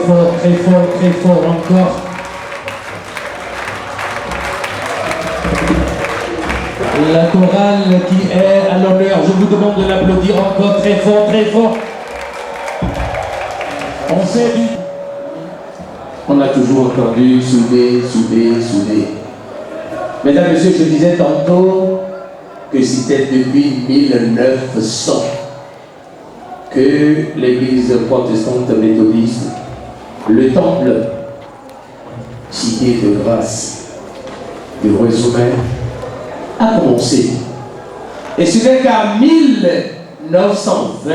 fort, très fort, très fort encore. La chorale qui est à l'honneur, je vous demande de l'applaudir encore très fort, très fort. On sait du... On a toujours entendu souder, souder, souder. Mesdames et messieurs, je disais tantôt que c'était depuis 1900 que l'église protestante méthodiste, le temple, cité de grâce, de résumé, a commencé. Et ce n'est qu'en 1920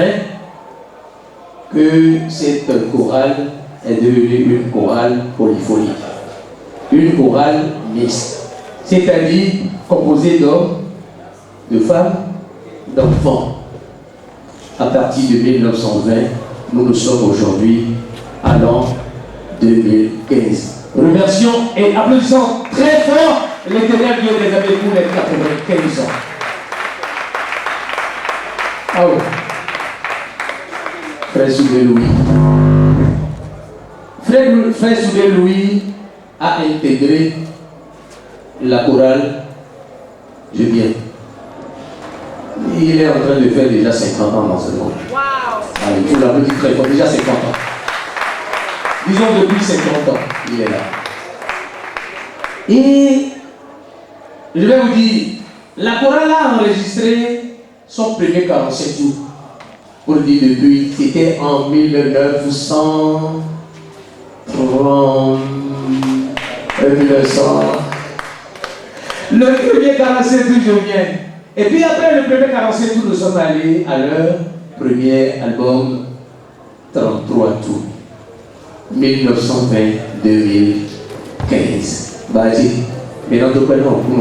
que cette chorale est devenue une chorale polyphonique, une chorale mixte, c'est-à-dire composée d'hommes, de femmes, d'enfants. À partir de 1920, nous sommes aujourd'hui à l'an 2015. Remercions et applaudissons très fort l'Éternel Dieu des amis pour les 95 ans. Ah oui. Frère Soudé Louis. Frère Soudé Louis a intégré la chorale Je viens. Il est en train de faire déjà 50 ans dans ce monde. Wow. Il faut l'applaudir très fort, déjà 50 ans. Disons depuis 50 ans, il est là. Et je vais vous dire, la chorale a enregistré son premier 47 tours. Pour dire depuis, c'était en 1930, 1900. Le premier 47 tours, je viens. Et puis après le premier 47 tours, nous sommes allés à leur premier album 33 tours. 1920-2015. Badi, maintenant nous prenons pour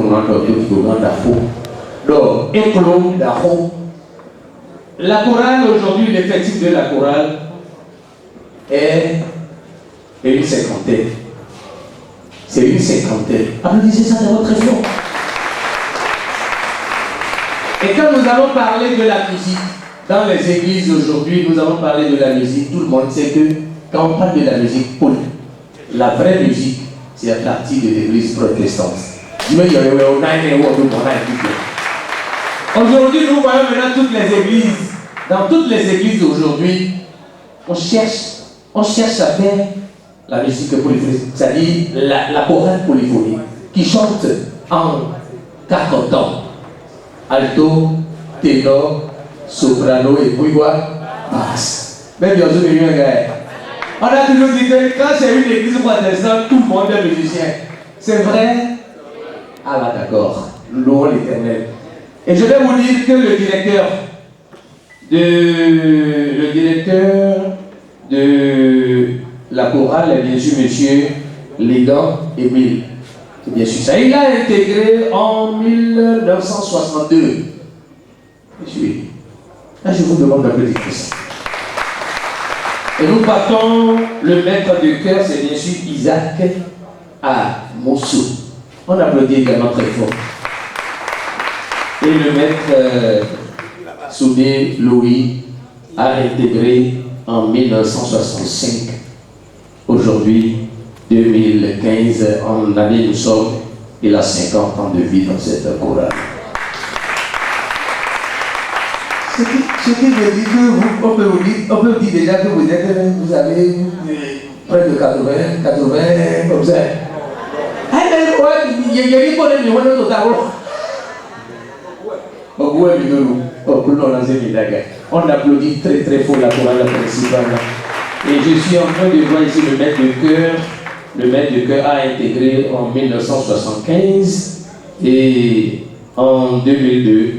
donc, éclos d'Afro. La chorale aujourd'hui, l'effectif de la chorale est une cinquantaine. C'est une cinquantaine. Applaudissez ça d'abord très fort. Et quand nous allons parler de la musique, dans les églises aujourd'hui, nous allons parler de la musique. Tout le monde sait que quand on parle de la musique pole, la vraie musique, c'est à partir de l'église protestante. Aujourd'hui, nous voyons maintenant toutes les églises. Dans toutes les églises aujourd'hui, on cherche à faire la musique polyphonique, c'est-à-dire la chorale polyphonique, qui chante en 4 temps. Alto, ténor, soprano et puis quoi? Basse. Même bien sûr, on a toujours dit que quand c'est une église protestante, tout le monde est musicien. C'est vrai? Ah là, d'accord. Louons l'Éternel. Et je vais vous dire que le directeur de la chorale est bien sûr monsieur Légan Émile. C'est bien sûr ça. Il a intégré en 1962. Monsieur, là je vous demande d'applaudir ça. Et nous partons, le maître de chœur, c'est bien sûr Isaac Amosso. On applaudit également très fort. Et le maître Soudé Louis a intégré en 1965. Aujourd'hui, 2015, en année nous sommes, il a 50 ans de vie dans cette chorale. Ce qui veut dire que on peut vous dire déjà que vous avez près de 80, comme ça. On applaudit très très fort la chorale principale. Et je suis en train de voir ici le maître de chœur. Le maître de chœur a intégré en 1975 et en 2002,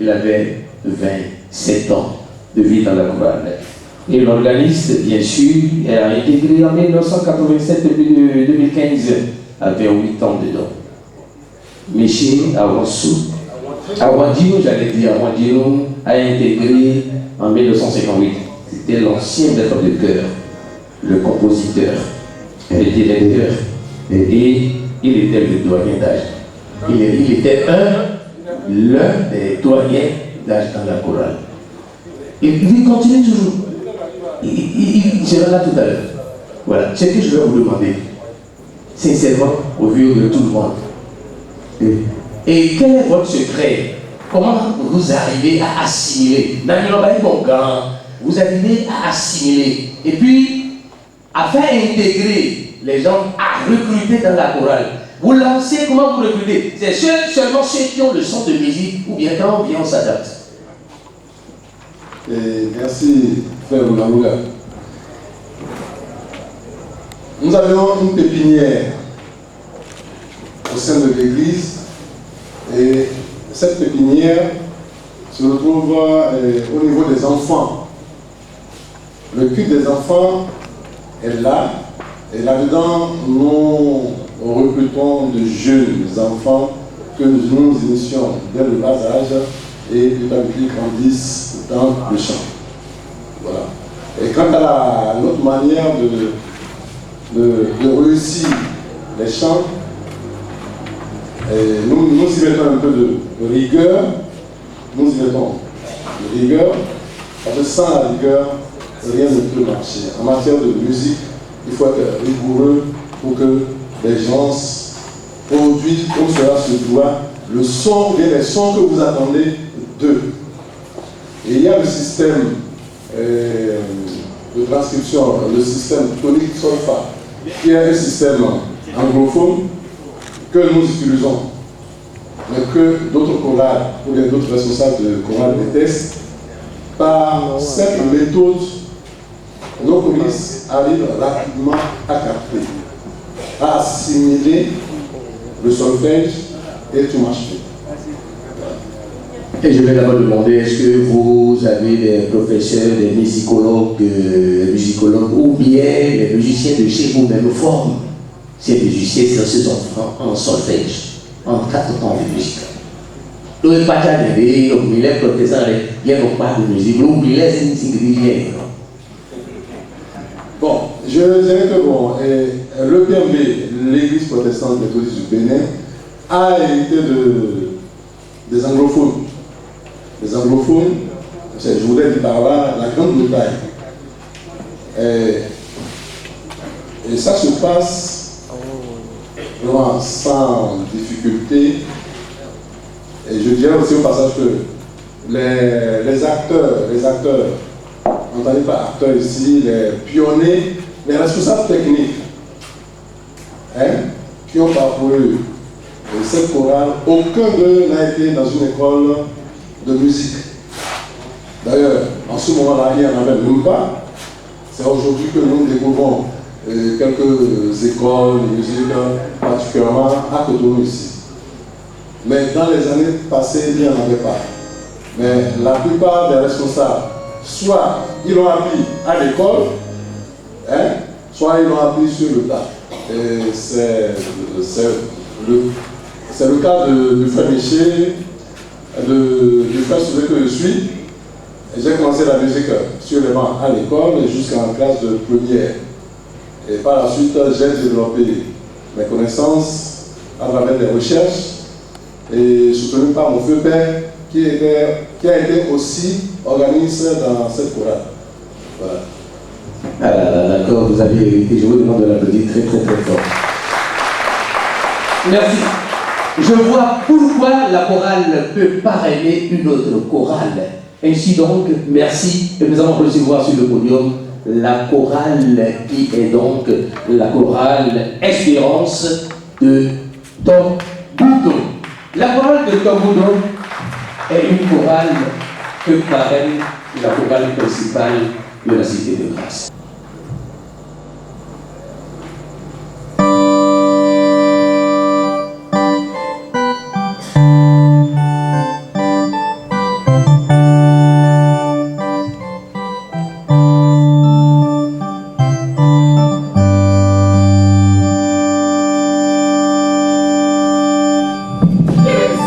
il avait 27 ans de vie dans la chorale. Et l'organiste, bien sûr, a intégré en 1987-2015 avec 8 ans dedans. Michel Awandino, j'allais dire, Awandino a intégré en 1958. C'était l'ancien maître de chœur, le compositeur, le directeur, et il était le doyen d'âge. Il était l'un des doyens d'âge dans la chorale. Et il continue toujours. Il sera là tout à l'heure. Voilà, ce que je vais vous demander, sincèrement, au vu de tout le monde. Et quel est votre secret? Comment vous arrivez à assimiler? Vous arrivez à assimiler. Et puis, à faire intégrer les gens, à recruter dans la chorale. Vous lancez, comment vous recrutez? C'est seulement ceux qui ont le son de musique, ou bien quand on vient, on s'adapte. Merci, frère Moulamoula. Nous avions une pépinière au sein de l'église, et cette pépinière se retrouve au niveau des enfants. Le culte des enfants est là, et là-dedans, nous recrutons de jeunes enfants que nous initions dès le bas âge et petit à petit grandissent dans le chant. Voilà. Et quant à notre manière de réussir les chants, nous y mettons un peu de rigueur, parce que sans la rigueur, rien ne peut marcher. En matière de musique, il faut être rigoureux pour que les gens produisent comme cela se doit le son, bien les sons que vous attendez d'eux. Et il y a le système de transcription, le système tonique solfa, qui est un système anglophone que nous utilisons, mais que d'autres chorales ou d'autres responsables de chorales détestent. Par cette méthode, nos polices arrivent rapidement à capter, à assimiler le solfège et tout marche bien. Et je vais d'abord demander, est-ce que vous avez des professeurs, des musicologues ou bien les musiciens de chez vous-même forment ces musiciens, ces enfants en solfège, en 4 ans de musique? Nous ne pas les professeurs, il n'y a pas de musique, nous les Bon, je dirais que bon, le PMB, l'église protestante méthodiste du Bénin, a hérité des anglophones. Les anglophones, je voudrais dire par là la Grande-Bretagne. Et ça se passe vraiment sans difficulté. Et je dirais aussi au passage que les acteurs, entendez par acteurs ici, les pionniers, les responsables techniques, qui ont parcouru cette chorale, aucun d'eux n'a été dans une école de musique. D'ailleurs, en ce moment-là, il n'y en avait même pas. C'est aujourd'hui que nous découvrons quelques écoles de musique, particulièrement à Cotonou ici. Mais dans les années passées, il n'y en avait pas. Mais la plupart des responsables, soit ils l'ont appris à l'école, soit ils l'ont appris sur le tas. Et c'est le cas de frère Miché, du frère Souvé que je suis. J'ai commencé la musique sur les bancs à l'école jusqu'en classe de première. Et par la suite, j'ai développé mes connaissances à travers des recherches et soutenu par mon vieux père qui a été aussi organiste dans cette chorale. Voilà. Ah, d'accord, vous avez hérité. Je vous demande de l'applaudir très très très fort. Merci. Je vois pourquoi la chorale peut parrainer une autre chorale. Ainsi donc, merci. Et nous allons recevoir sur le podium la chorale qui est donc la chorale Espérance de Tom Boudon. La chorale de Tom Boudon est une chorale que parraine la chorale principale de la Cité de Grâce. Yes,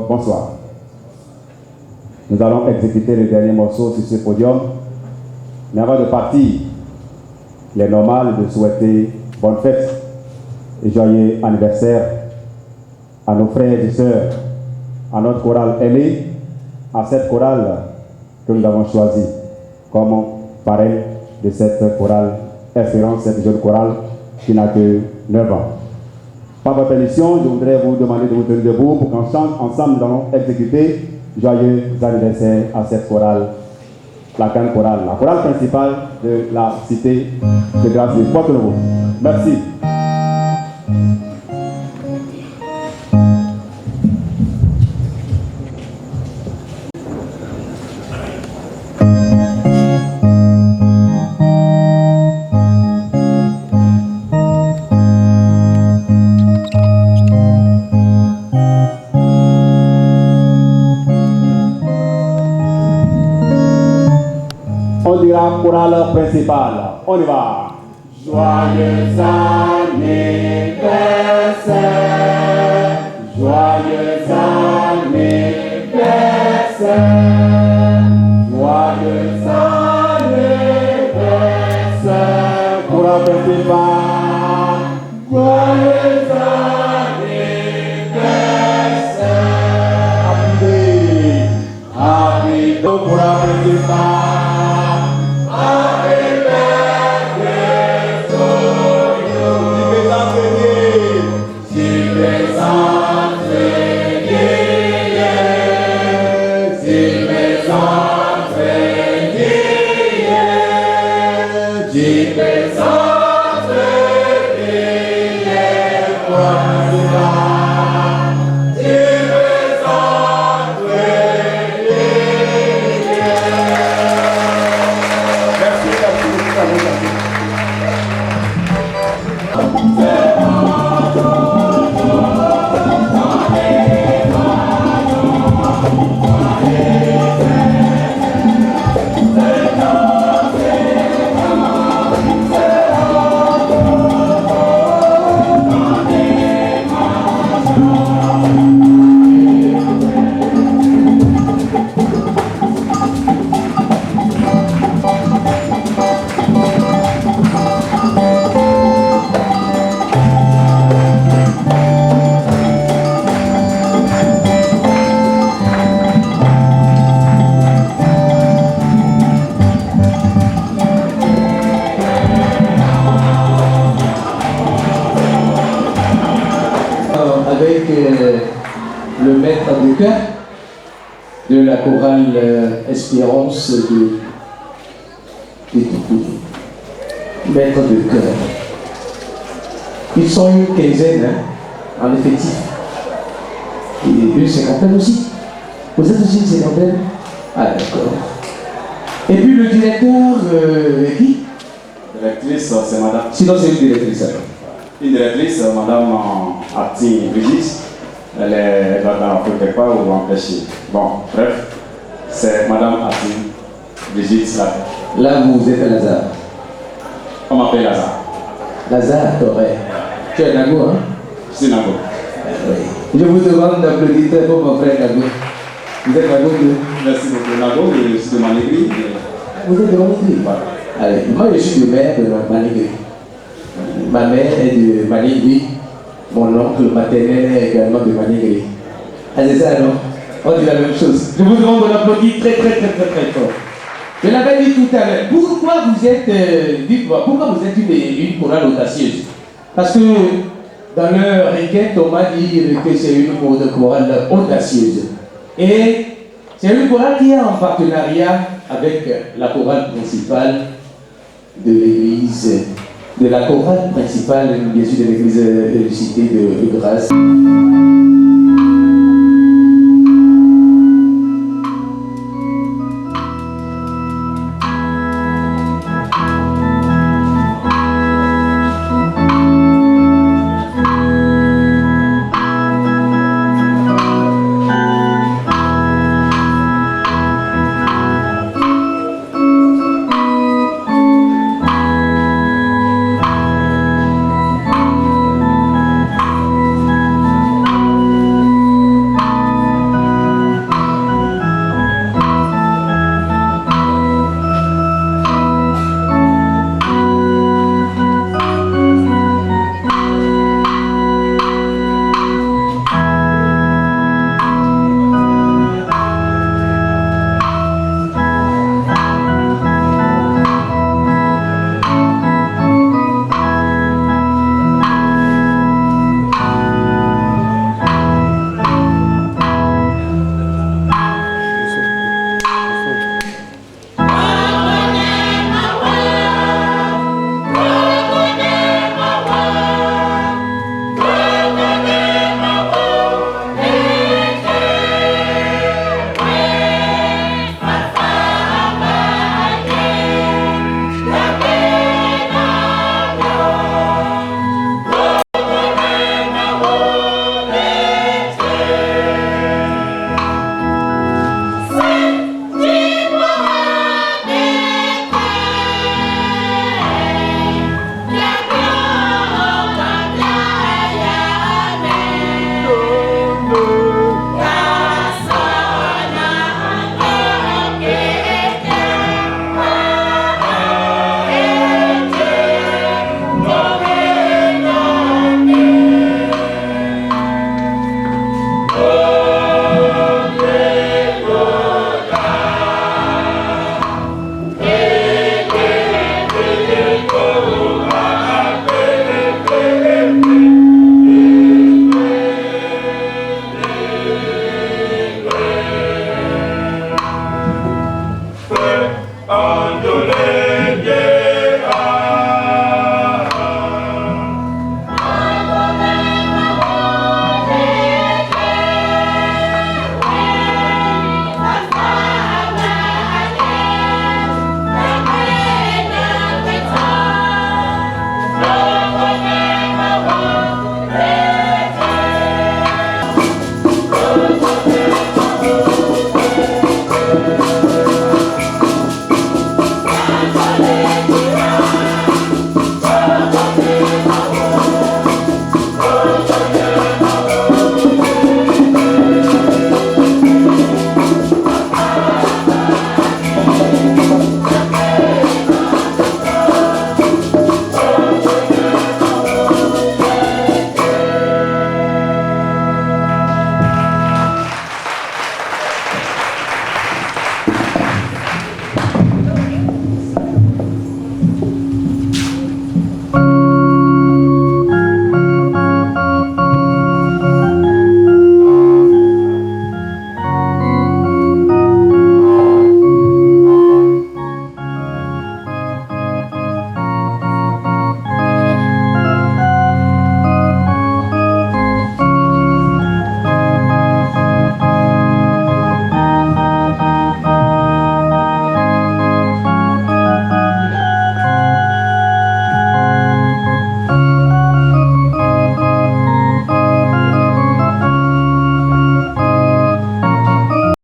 Bonsoir. Nous allons exécuter le dernier morceau sur ce podium. Mais avant de partir, il est normal de souhaiter bonne fête et joyeux anniversaire à nos frères et sœurs, à notre chorale aimée, à cette chorale que nous avons choisie comme parraine de cette chorale Espérance, cette jeune chorale qui n'a que 9 ans. Par votre permission, je voudrais vous demander de vous tenir debout pour qu'ensemble, nous allons exécuter joyeux anniversaire à cette chorale, la grande chorale, la chorale principale de la cité de grâce de Porto-Novo. Merci. La chorale principale. On y va. Joyeux anniversaire, joyeux anniversaire, joyeux anniversaire, chorale principale, joyeux anniversaire, happy day, chorale principale. avec le maître de chœur de la chorale Espérance de Toupouli. Maître de chœur. Ils sont une quinzaine en effectif. Et une cinquantaine aussi. Vous êtes aussi une cinquantaine? Ah d'accord. Et puis le directeur, qui? Directrice, c'est madame. Sinon c'est une directrice alors. Une directrice, madame Arti Brigitte, elle va dans quelque part ou empêcher. Bon, bref, c'est madame Arti Brigitte là. Là vous êtes à Lazare. On m'appelle Lazare. Lazare, ouais. Tu es Nago, hein? Je suis Nago. Oui. Je vous demande d'applaudir très fort mon frère Nago. Vous êtes Nago de... Merci beaucoup Nago, je suis de Manigri. Vous êtes de Manigri? Allez, moi je suis le maire de Manigri. Ma mère est de Manigri. Mon oncle maternel est également de Manigri. Ah c'est ça non? On dit la même chose. Je vous demande de l'applaudir très fort. Je l'avais dit tout à l'heure. Pourquoi vous êtes, dites-moi, pourquoi vous êtes une chorale audacieuse? Parce que dans leur requête, on m'a dit que c'est une chorale audacieuse. Et c'est une chorale qui est en partenariat avec la chorale principale de l'église, de la chorale principale, bien sûr, de l'église de cité de